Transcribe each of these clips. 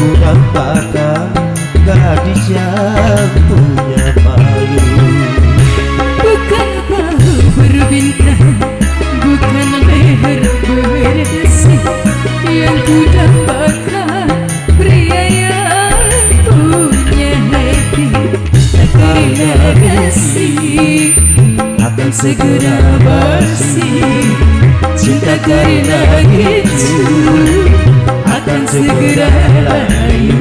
ku dapatkan gadis yang punya malu. Bukan bahu berbintang, bukan leher berdasi, yang ku dapatkan pria yang punya hati. Karena kasih akan segera bersih, cinta karena itu akan segera layu.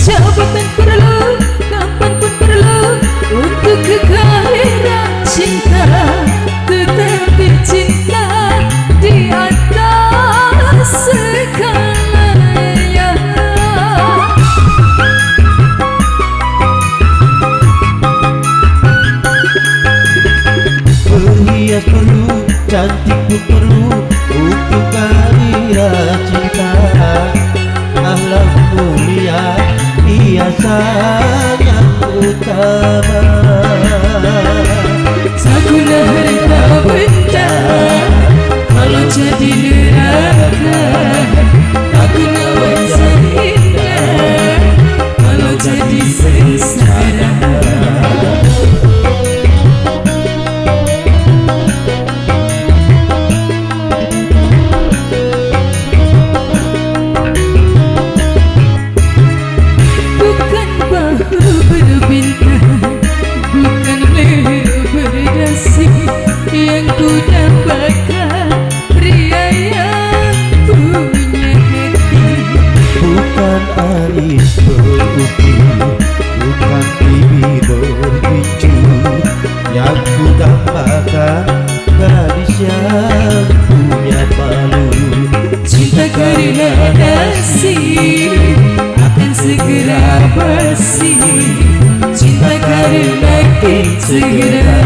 Jabatan perlu, kapanpun perlu untuk kekayaan cinta, tetapi cinta di atas segalanya. Berhias perlu, cantik pun perlu untuk kehadiran cinta. Akhlak mulia hiasan yang utama. Tak guna harta benda kalau jadi neraka, tak guna wajah indah kalau jadi sengsara. Bukan bahu berbintang, bukan leher berdasi, yang ku dapatkan pria yang punya hati. Bukan alis berukir, bukan bibir berbicu, yang ku dapatkan gadis yang punya malu. Cinta karena kasih akan segera bersih, cinta karena segera